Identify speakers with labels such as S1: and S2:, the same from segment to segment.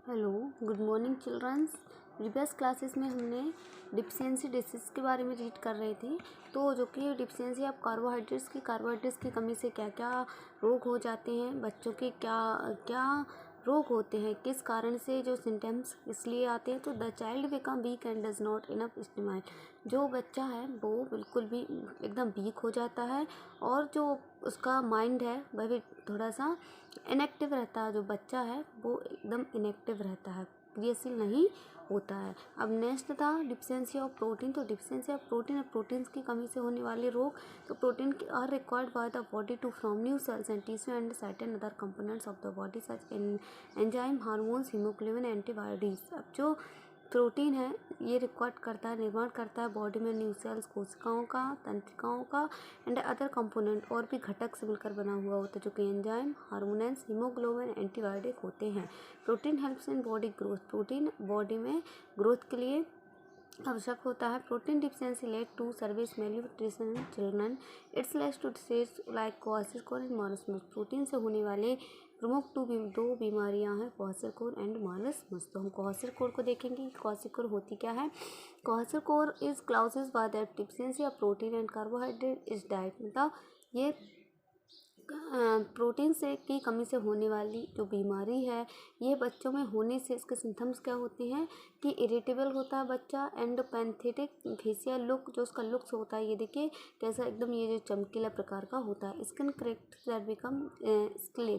S1: Hello, good morning childrens. Previous classes में हमने deficiency disease के बारे में रीड कर रहे थे। तो जो कि डिफिशियंसी ऑफ कार्बोहाइड्रेट्स की कमी से क्या क्या रोग हो जाते हैं, बच्चों के क्या क्या रोग होते हैं, किस कारण से जो सिम्टम्स इसलिए आते हैं। तो the child become weak and does not enough stimuli. जो बच्चा है वो बिल्कुल भी एकदम वीक हो जाता है और जो उसका माइंड है वह भी थोड़ा सा इनएक्टिव रहता है। जो बच्चा है वो एकदम इनएक्टिव रहता है, क्रियाशील नहीं होता है। अब नेक्स्ट था डिफिशियंसी ऑफ प्रोटीन। तो डिफिशियंसी ऑफ प्रोटीन और प्रोटीन्स की कमी से होने वाले रोग। तो protein are required by the body to from new cells and tissue and certain other components of the body such enzyme, hormones, haemoglobin, antibodies. अब जो प्रोटीन है ये रिक्वायर्ड करता है, निर्माण करता है बॉडी में न्यू सेल्स, कोशिकाओं का, तंत्रिकाओं का एंड अदर कंपोनेंट और भी घटक से मिलकर बना हुआ होता है, जो कि एंजाइम, हार्मोन्स, हीमोग्लोबिन, एंटीबायोटिक होते हैं। Protein helps in body growth. Protein body में ग्रोथ के लिए आवश्यक होता है। Protein deficiency lead to severe malnutrition in children. Its leads to disease like kwashiorkor and marasmus. Protein से होने वाले प्रमुख दो बीमारियां हैं, क्वाशियोर एंड मार्समस। तो हम क्वाशियोर को देखेंगे। क्वाशियोर होती क्या है? क्वाशियोर इज क्लाउसेस by that deficiency of protein and carbohydrate is diet. मतलब ये प्रोटीन से की कमी से होने वाली जो बीमारी है, ये बच्चों में होने से इसके सिम्टम्स क्या होते हैं कि इरिटेबल होता है बच्चा एंड पैंथेटिक फेशियल लुक। जो उसका लुक्स होता है, ये देखिए कैसा एकदम ये जो चमकीला प्रकार का होता है। Skin character become scaly.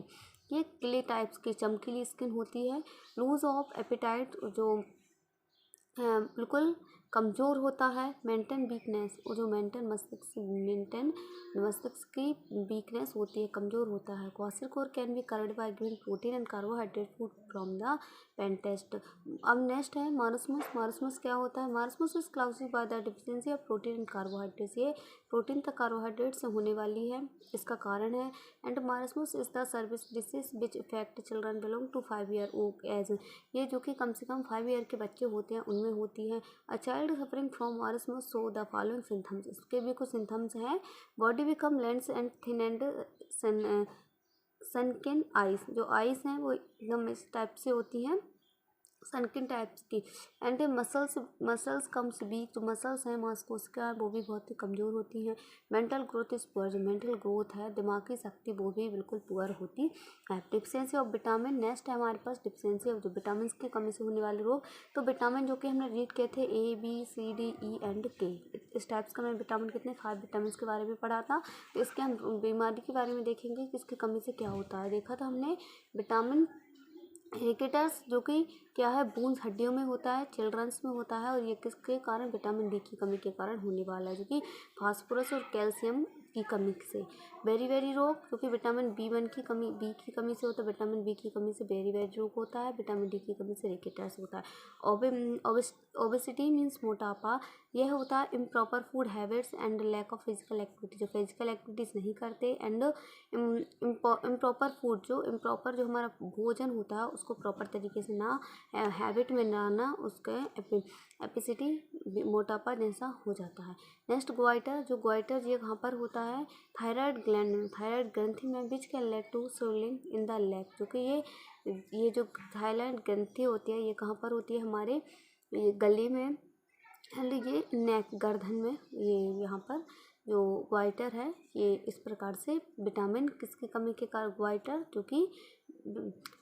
S1: ये क्ले टाइप्स की चमकीली स्किन होती है। लूज ऑफ एपेटाइट, जो बिल्कुल कमज़ोर होता है। मेंटेन वीकनेस, और जो मस्तिष्क की वीकनेस होती है, कमज़ोर होता है। Kwashiorkor can be cured by giving protein and carbohydrate food from the पेंटेस्ट। अब नेक्स्ट है मार्समस। मार्समस क्या होता है? मार्समस इज क्लाउसिस by the deficiency of protein and carbohydrates. ये प्रोटीन तक कार्बोहाइड्रेट से होने वाली है, इसका कारण है। And marasmus is the severe disease which effect children belong to 5 year old age. ये जो कि कम से कम 5 ईयर के बच्चे होते हैं उनमें होती है। A child suffering from marasmus show the following symptoms. इसके भी कुछ सिम्टम्स हैं। Body become lean and thin and sunken eyes. जो आइज हैं वो एकदम इस टाइप से होती हैं, सनकिन टाइप्स की। And muscles comes weak. जो मसल्स हैं, मांसपेशियाँ हैं, वो भी बहुत ही कमज़ोर होती हैं। Mental growth is poor. जो मेंटल ग्रोथ है, दिमागी शक्ति, वो भी बिल्कुल पुअर होती है। Deficiency of vitamin. नेक्स्ट है हमारे पास डिफिशियंसी ऑफ जो विटामिन की कमी से होने वाले रोग। तो विटामिन जो कि हमने रीड किए थे ABCDE एंड K, इस टाइप्स का। मैं विटामिन कितने 5 विटामिन के बारे में पढ़ा था। तो इसके हम बीमारी के बारे में देखेंगे कि इसकी कमी से क्या होता है। देखा था हमने विटामिन रिकेटस, जो कि क्या है, बूंद हड्डियों में होता है, चिल्ड्रंस में होता है। और ये किसके कारण? विटामिन डी की कमी के कारण होने वाला है, जो कि फास्फोरस और कैल्शियम की कमी से। बेरी रोग, जो कि विटामिन B1 की कमी, बी की कमी से होता है। विटामिन बी की कमी से बेरी रोग होता है। विटामिन डी की कमी से रिकेटस होता है। ओबेसिटी मीन्स मोटापा। यह होता है improper food habits and lack of physical activity. जो फिजिकल एक्टिविटीज़ नहीं करते एंड इम्प्रॉपर फूड, जो इम्प्रॉपर जो हमारा भोजन होता है उसको प्रॉपर तरीके से ना हैबिट में ना आना, उसके एपिसिटी मोटापा जैसा हो जाता है। Next goitre. जो ग्वाइटर ये कहाँ पर होता है? थायराइड ग्लैंड में, थायराइड ग्रंथि में, which can lead to swelling in the leg. जो कि ये जो थायराइड ग्रंथि होती है, ये कहाँ पर होती है? हमारे ये गले में एंड ये नेक, गर्दन में। ये यहाँ पर जो ग्वाइटर है, ये इस प्रकार से विटामिन किसकी कमी के कारण ग्वाइटर, जो कि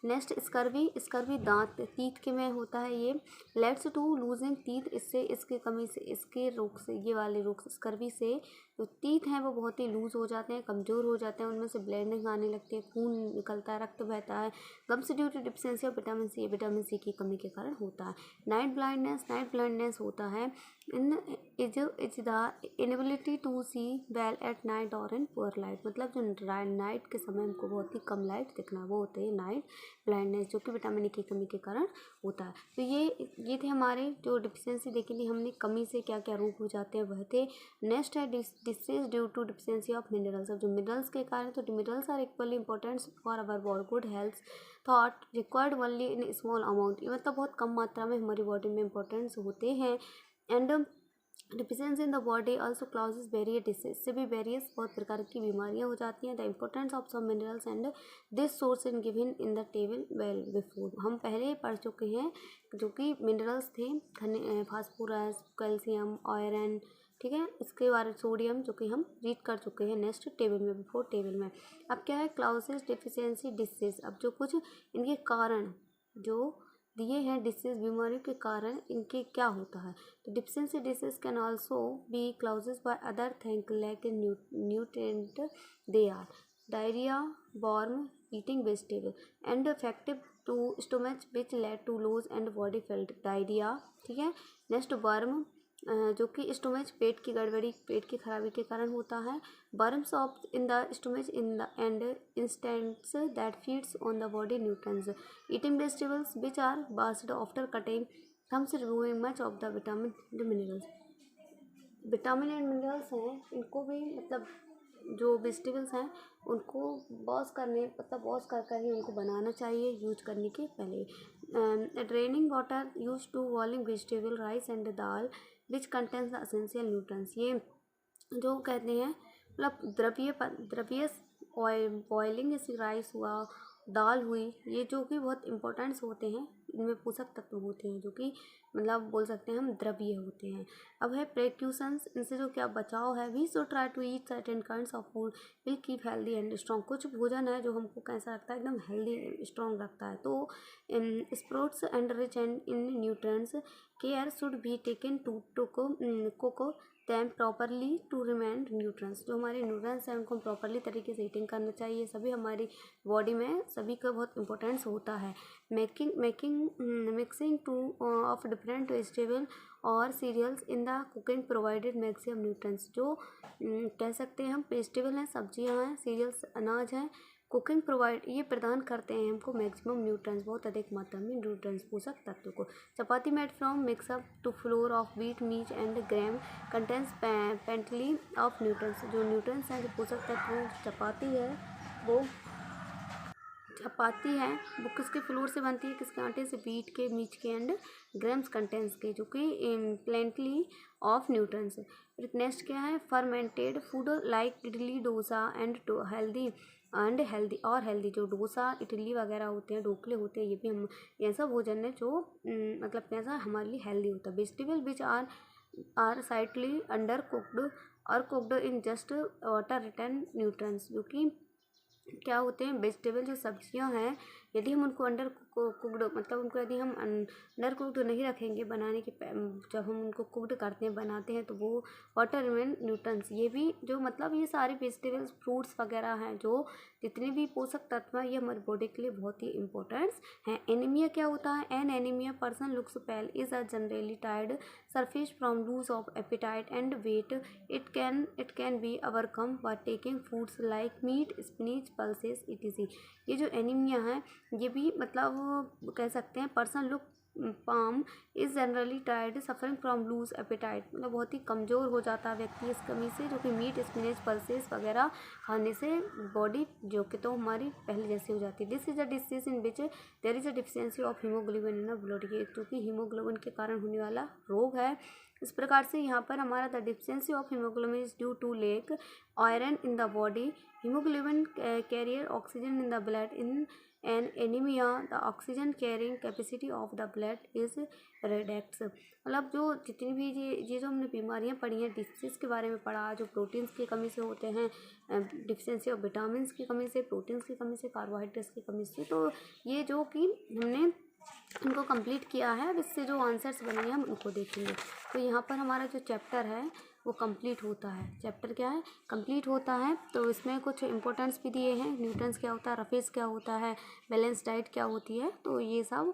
S1: नेक्स्ट स्कर्वी दांत तीत के में होता है। ये लेट्स टू लूजिंग टीथ। इससे इसकी कमी से, इसके रोग से, ये वाले रोग से, स्कर्वी से जो टीथ हैं वो बहुत ही लूज हो जाते हैं, कमज़ोर हो जाते हैं, उनमें से ब्लीडिंग आने लगती है, खून निकलता है, रक्त बहता है। Gums due to deficiency of vitamin C. Vitamin C की कमी के कारण होता है। नाइट ब्लाइंडनेस होता है in is the inability to see well at night और इन पुअर लाइट। मतलब जो नाइट के समय हमको बहुत ही कम लाइट दिखना, वो होते हैं नाइट ब्लाइंडनेस, जो कि विटामिन ए की कमी के कारण होता है। तो ये थे हमारे जो डिफिशियंसी देखी थी हमने, कमी से क्या क्या रोग हो जाते हैं वह थे। नेक्स्ट है disease due to deficiency of minerals. जो मिनरल्स के कारण, तो minerals are equally important for our body good health thought required only in small amount. ये मतलब बहुत कम मात्रा में हमारी बॉडी में इंपॉर्टेंस होते हैं। And deficiency in the body also clauses various disease, से भी वेरियस बहुत प्रकार की बीमारियां हो जाती हैं। The importance of some minerals and this source in given in the table well before, हम पहले ही पढ़ चुके हैं जो कि मिनरल्स थे, फास्फोरस, कैल्शियम, आयरन, ठीक है, इसके बारे सोडियम, जो कि हम रीड कर चुके हैं नेक्स्ट टेबल में, बिफोर टेबल में। अब क्या है क्लाउजेस डिफिशियंसी डिसीज, अब जो कुछ इनके कारण जो दिए हैं डिसीज बीमारियों के कारण इनके क्या होता है। तो deficiency disease can also be clauses by other thing like nutrient, they are diarrhoea, worm, eating vegetable and effective to stomach which lead to loose and body filled, diarrhoea, ठीक है। नेक्स्ट वर्म, जो कि stomach, पेट की गड़बड़ी, पेट की खराबी के कारण होता है। Worms of in the stomach in the and intestines that feeds on the body nutrients, eating vegetables which are washed after cutting them removing much of the vitamin and minerals, vitamin and minerals हैं इनको भी मतलब जो vegetables हैं उनको wash करने मतलब wash कर कर ही उनको बनाना चाहिए यूज करने के पहले। Draining water use to boiling vegetable, rice and dal which contains the essential nutrients, ये जो कहते हैं मतलब द्रव्य बॉइलिंग जैसे राइस हुआ, दाल हुई, ये जो कि बहुत इंपॉर्टेंट्स होते हैं, इनमें पोषक तत्व होते हैं जो कि मतलब बोल सकते हैं हम द्रव्य होते हैं। अब है प्रिकॉशंस, इनसे जो क्या बचाव है। We should try to eat certain kinds of food will keep healthy and strong, कुछ भोजन है जो हमको कैसा रखता है एकदम हेल्दी स्ट्रॉन्ग रखता है। तो sprouts and rich and in nutrients, care should be taken to cook them properly to remain nutrients, जो हमारे न्यूट्रंस हैं उनको प्रॉपरली तरीके से ईटिंग करना चाहिए, सभी हमारी बॉडी में सभी का बहुत इंपॉर्टेंस होता है। Mixing two of different vegetable और cereals in the cooking provided maximum nutrients, जो कह सकते हैं हम वेजिटेबल हैं, सब्जियां हैं, सीरियल्स अनाज हैं, कुकिंग प्रोवाइड ये प्रदान करते हैं हमको मैक्सिमम न्यूट्रंस, बहुत अधिक मात्रा में न्यूट्रंस पोषक तत्व को। Chapati made from mix up two flour of wheat meat and gram contains plenty of nutrients, जो न्यूट्रंस हैं जो पोषक तत्व चपाती है वो चपाती है वो किसके फ्लोर से बनती है, किसके आटे से, व्हीट के, मीट के एंड ग्राम्स कंटेंट्स के, जो कि प्लेंटली ऑफ न्यूट्रंस। फिर नेक्स्ट क्या है fermented food like idli, dosa and healthy, जो डोसा, इडली वगैरह होते हैं, ढोकले होते हैं, ये भी हम ऐसा भोजन है जो मतलब कैसा हमारे लिए हेल्दी होता है। Vegetable which are slightly under cooked और cooked in just water retain nutrients, जो कि क्या होते हैं वेजिटेबल जो सब्जियां हैं, यदि हम उनको अंडर कुकड मतलब उनको यदि हम अंडर कुकड नहीं रखेंगे बनाने के जब हम उनको कुकड करते हैं बनाते हैं तो वो वाटर रिमेन न्यूट्रंस, ये भी जो मतलब ये सारे वेजिटेबल्स फ्रूट्स वगैरह हैं जो जितने भी पोषक तत्व हैं ये हमारी बॉडी के लिए बहुत ही इंपॉर्टेंट्स हैं। एनीमिया क्या होता है, an anaemia person looks pale is a generally tired surface from lose of appetite and weight, it can be overcome by taking foods like meat, spinach, pulses etc, ये जो एनीमिया है ये भी मतलब कह सकते हैं person look palm is generally tired suffering from loose appetite, मतलब बहुत ही कमज़ोर हो जाता है व्यक्ति इस कमी से, जो कि मीट, स्पिनच, पल्सेस वगैरह खाने से बॉडी जो कि तो हमारी पहले जैसी हो जाती है। This is a disease in which there is a deficiency of haemoglobin in blood, ये जो कि हीमोग्लोबिन के कारण होने वाला रोग है। इस प्रकार से यहाँ पर हमारा the deficiency of haemoglobin is due to lack iron in the body, haemoglobin carrier oxygen in the blood, in an anaemia the oxygen carrying capacity of the blood is reduced, मतलब जो जितनी भी ये जो हमने बीमारियां पढ़ी हैं डिसीज के बारे में पढ़ा, जो प्रोटीन्स की कमी से होते हैं, डिफिशियंसी ऑफ विटामिन की कमी से, प्रोटीन्स की कमी से, कार्बोहाइड्रेट्स की कमी से, तो ये जो कि हमने इनको कंप्लीट किया है। अब इससे जो आंसर्स बने हैं हम उनको देखेंगे। तो यहाँ पर हमारा जो चैप्टर है वो कंप्लीट होता है, चैप्टर क्या है कंप्लीट होता है। तो इसमें कुछ इंपॉर्टेंट्स भी दिए हैं, न्यूट्रंस क्या होता है, रफेज क्या होता है, बैलेंस डाइट क्या होती है, तो ये सब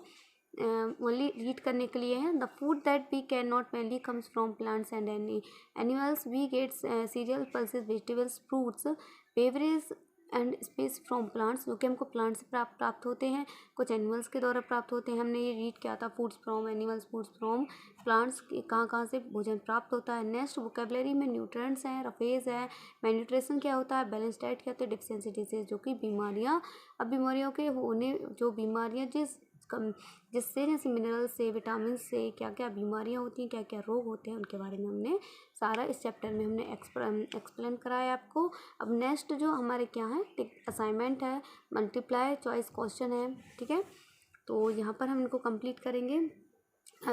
S1: ओनली रीड करने के लिए है। The food that we can not mainly comes from plants and animals, we gets cereal, pulses, vegetables, fruits, beverage and space from plants, जो कि हमको प्लांट से प्राप्त होते हैं, कुछ एनिमल्स के द्वारा प्राप्त होते हैं। हमने ये रीड किया था foods from animals, foods from plants, कहाँ कहाँ से भोजन प्राप्त होता है। नेक्स्ट वोकेबलरी में न्यूट्रिएंट्स हैं, रफेज है, मैन्यूट्रिशन क्या होता है, बैलेंस डाइट क्या होता है, डिफिशियंसी डिसीज जो कि बीमारियाँ, अब बीमारियों के होने जो बीमारियाँ जिस जिससे जैसे मिनरल से, विटामिन से क्या क्या बीमारियाँ होती हैं, क्या क्या रोग होते हैं, उनके बारे में हमने सारा इस चैप्टर में हमने एक्सप्लेन कराया आपको। अब नेक्स्ट जो हमारे क्या है असाइनमेंट है, मल्टीप्लाई चॉइस क्वेश्चन है, ठीक है। तो यहाँ पर हम इनको कंप्लीट करेंगे।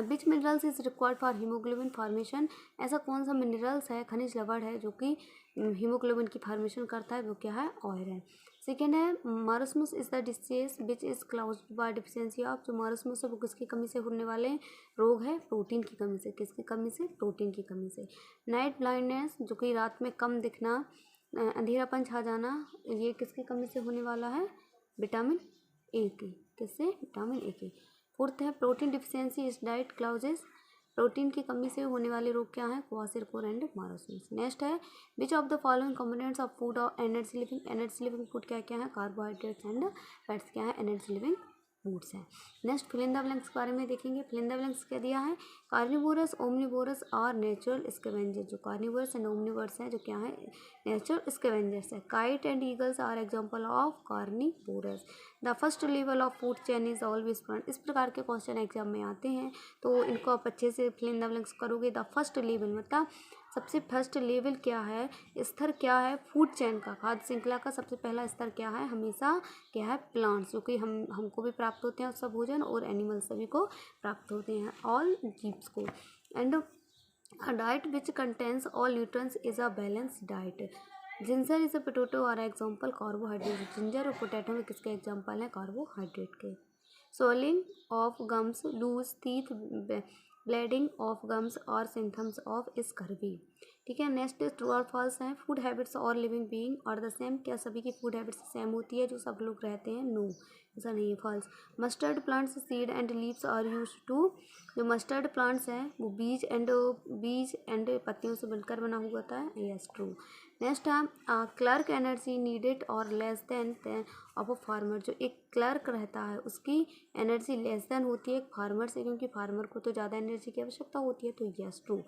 S1: Which minerals is required for haemoglobin formation, ऐसा कौन सा मिनरल्स है, खनिज लवण है जो कि हीमोग्लोबिन की फॉर्मेशन करता है, वो क्या है, आयरन। सेकेंड है marasmus is the disease which is caused by deficiency of, जो मारस्मस है वो किसकी कमी से होने वाले रोग है, प्रोटीन की कमी से। किसकी कमी से, प्रोटीन की कमी से। नाइट ब्लाइंडनेस, जो कि रात में कम दिखना, अंधेरापन छा जाना, ये किसकी कमी से होने वाला है, विटामिन ए की। किससे, विटामिन ए की। फोर्थ है protein deficiency is diet clauses, protein की कमी से होने वाले रोग क्या है, क्वासिरकोर एंड मारस्मस। नेक्स्ट है which of the following components of food और energy living, energy living food क्या क्या है, कार्बोहाइड्रेट्स एंड फैट्स क्या है, एनर्जी लिविंग फूड्स हैं। Next fill in the blanks के बारे में देखेंगे। फिल इन द ब्लैंक्स क्या दिया है, कार्निवोरस, ओमनिवोरस और नेचुरल स्कैवेंजर। जो कार्निवोरस एंड ओमनिवोरस हैं जो क्या है, नेचुरल स्कैवेंजर्स है। Kite and eagles are example of carnivorous. The first level of food chain is always front. इस प्रकार के क्वेश्चन एग्जाम में आते हैं, तो इनको आप अच्छे से फिल इन द ब्लैंक्स करोगे। द फर्स्ट लेवल मतलब सबसे फर्स्ट लेवल क्या है, स्तर क्या है फूड चेन का, खाद्य श्रृंखला का सबसे पहला स्तर क्या है, हमेशा क्या है, प्लांट्स, जो कि हमको भी प्राप्त होते हैं उसका भोजन, और एनिमल्स सभी को प्राप्त होते हैं, ऑल जीव्स को। And a diet which contains all nutrients is a balance diet. Ginger is a potato are example carbohydrate. Ginger और पोटैटो में किसके एग्जाम्पल हैं, कार्बोहाइड्रेट के। Swelling of gums, loose teeth, bleeding of gums और symptoms of scurvy. ठीक है। Next true और false हैं। फूड हैबिट्स और लिविंग बीइंग और द सेम, क्या सभी की फूड हैबिट्स सेम होती है जो सब लोग रहते हैं, नो, ऐसा नहीं है, false. Mustard plants seed and leaves are use to, जो मस्टर्ड प्लांट्स हैं वो बीज एंड पत्तियों से मिलकर बना हुआ होता है, यस ट्रू। नेक्स्ट है क्लर्क एनर्जी नीडेड और less than of a farmer. जो एक क्लर्क रहता है उसकी एनर्जी लेस देन होती है एक फार्मर से, क्योंकि फार्मर को तो ज़्यादा एनर्जी की आवश्यकता होती है, तो yes true.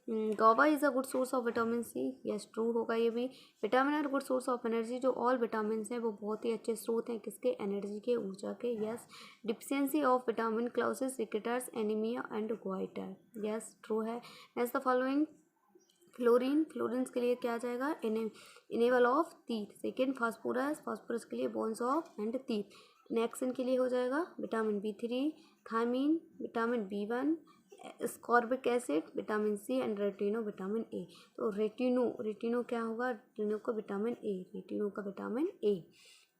S1: Guava is a good source of vitamin C, yes true होगा ये भी। Vitamin are good source of energy, जो ऑल विटामिन हैं वो बहुत ही अच्छे स्रोत हैं किसके, एनर्जी के, ऊर्जा के, yes. Deficiency of vitamin causes rickets anaemia and goitre, yes true है। Next the following fluorine, fluorines के लिए क्या आ जाएगा, enamel of teeth. Second phosphorus के लिए bones of and teeth. Niacin के लिए हो जाएगा vitamin B3, thiamine vitamin B1, ascorbic acid vitamin C and retinol vitamin A. तो रेटिनो क्या होगा, रेटिनो का विटामिन ए, रेटिनो का विटामिन ए।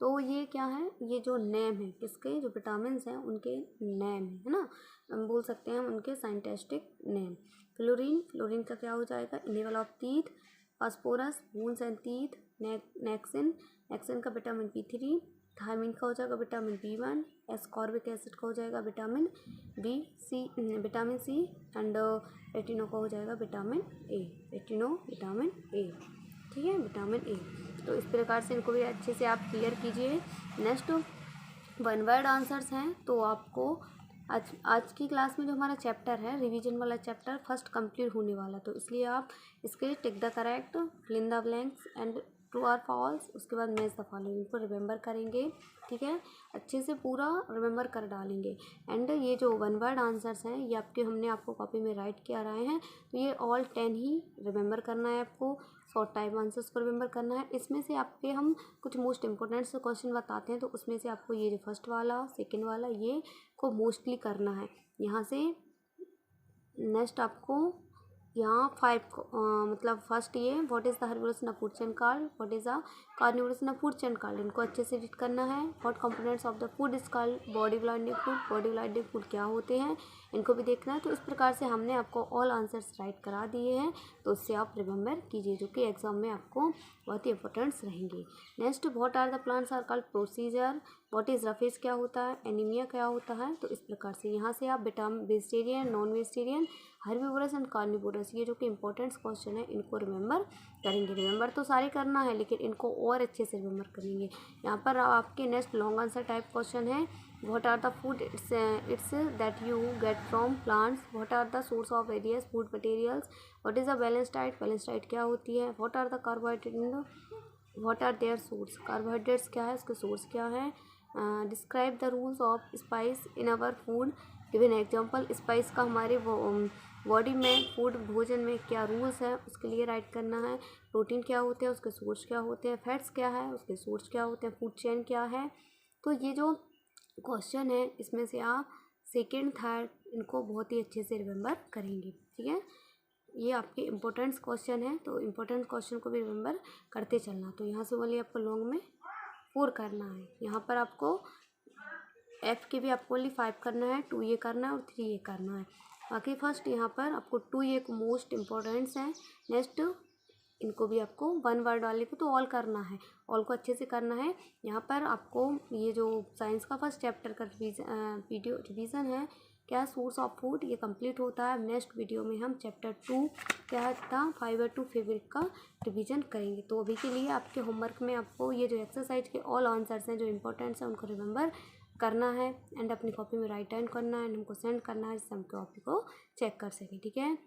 S1: तो ये क्या है, ये जो नेम है किसके, जो विटामिन हैं उनके नेम है ना, हम बोल सकते हैं उनके साइंटिस्टिक नेम। फ्लोरीन का क्या हो जाएगा, enamel of teeth. Phosphorus bones and teeth. Nexin का विटामिन B3। थायमीन का हो जाएगा विटामिन B1। एस्कॉर्बिक एसिड का हो जाएगा विटामिन सी एंड रेटिनो का हो जाएगा विटामिन ए, विटामिन ए, ठीक है, विटामिन ए। तो इस प्रकार से इनको भी अच्छे से आप क्लियर कीजिए। नेक्स्ट वन वर्ड आंसर्स हैं, तो आपको आज की क्लास में जो हमारा चैप्टर है रिवीजन वाला चैप्टर फर्स्ट कंप्लीट होने वाला, तो इसलिए आप इसके tick the correct, fill in the blanks and true और फॉल्स, उसके बाद मैच द फॉलोइंग को रिमेंबर करेंगे, ठीक है, अच्छे से पूरा रिमेंबर कर डालेंगे। एंड ये जो वन वर्ड आंसर्स हैं ये हमने आपको कॉपी में राइट किया रहे हैं, तो ये ऑल 10 ही रिमेंबर करना है आपको, शॉर्ट टाइप आंसर्स को रिमेंबर करना है। इसमें से आपके हम कुछ मोस्ट इंपॉर्टेंट से क्वेश्चन बताते हैं, तो उसमें से आपको ये जो फर्स्ट वाला सेकेंड वाला ये को मोस्टली करना है। यहाँ से नेक्स्ट आपको यहाँ 5 मतलब फर्स्ट ये what is the herbivores in a food chain called, what is the carnivorous in a food chain called, इनको अच्छे से रीड करना है। What components of the food is called body blinding food, body blinding food क्या होते हैं, इनको भी देखना है। तो इस प्रकार से हमने आपको ऑल आंसर्स राइट करा दिए हैं, तो उससे आप रिमेंबर कीजिए, जो कि एग्जाम में आपको बहुत ही इंपॉर्टेंट्स रहेंगे। Next what are the plants are called procedure, what is roughage क्या होता है, एनीमिया क्या होता है। तो इस प्रकार से यहाँ से आप vegetarian, non vegetarian, herbivores and carnivorous, ये जो कि इंपॉर्टेंट क्वेश्चन है इनको रिमेंबर करेंगे। रिमेंबर तो सारे करना है, लेकिन इनको और अच्छे से रिमेंबर करेंगे। यहाँ पर आपके next long answer type question है, what are the food items that you get from plants, what are the source of various food materials, what is the balance diet क्या होती है, what are the carbohydrate, what are their source, carbohydrates क्या है, उसके source क्या है, describe the rules of spice in our food, given example. Spice का हमारे बॉडी में, फूड भोजन में क्या रूल्स है उसके लिए राइट करना है। प्रोटीन क्या होते हैं, उसके सोर्स क्या होते हैं। फैट्स क्या है, उसके सोर्स क्या होते हैं। फूड चेन क्या है। तो ये जो क्वेश्चन है इसमें से आप सेकेंड थर्ड इनको बहुत ही अच्छे से रिमेंबर करेंगे, ठीक है। ये आपके इम्पोर्टेंट क्वेश्चन है, तो इम्पोर्टेंट क्वेश्चन को भी रिमेंबर करते चलना। तो यहाँ से बोलिए आपको लॉन्ग में 4 करना है। यहाँ पर आपको एफ के भी आपको ओनली 5 करना है, 2 ये करना है और 3 ये करना है। बाकी फर्स्ट यहाँ पर आपको 2 ये को मोस्ट इम्पोर्टेंट्स है। नेक्स्ट इनको भी आपको 1 वर्ड वाले को तो ऑल करना है, ऑल को अच्छे से करना है। यहाँ पर आपको ये जो साइंस का फर्स्ट चैप्टर का वीडियो रिवीजन है क्या सोर्स ऑफ फूड, ये कंप्लीट होता है। नेक्स्ट वीडियो में हम चैप्टर 2 क्या था फाइबर टू फैब्रिक का रिवीजन करेंगे। तो अभी के लिए आपके होमवर्क में आपको ये जो एक्सरसाइज के ऑल आंसर्स हैं जो इंपॉर्टेंट्स हैं उनको रिमेंबर करना है एंड अपनी कॉपी में राइट डाउन करना है एंड हमको सेंड करना है जिससे हम कॉपी को चेक कर सकें, ठीक है।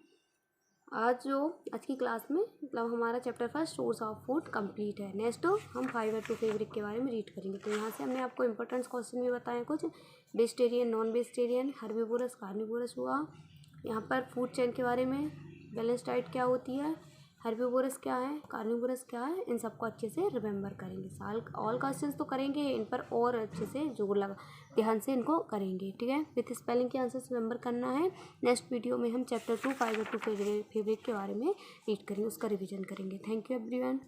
S1: आज की क्लास में मतलब हमारा chapter first source of food complete है। नेक्स्ट हम फाइबर टू फैब्रिक के बारे में रीड करेंगे। तो यहाँ से हमने आपको इंपॉर्टेंट क्वेश्चन भी बताए कुछ, vegetarian, non vegetarian, herbivorous, carnivorous हुआ। यहाँ पर फूड चेन के बारे में, बैलेंस डाइट क्या होती है, हर्बीवोरस क्या है, कार्निवोरस क्या है, इन सबको अच्छे से रिमेंबर करेंगे। साल ऑल क्वेश्चंस तो करेंगे, इन पर और अच्छे से जोर लगा ध्यान से इनको करेंगे, ठीक है। विथ स्पेलिंग के आंसर्स रिमेंबर करना है। नेक्स्ट वीडियो में हम चैप्टर 2 फाइबर टू फैब्रिक के बारे में रीड करेंगे, उसका रिवीजन करेंगे। Thank you everyone.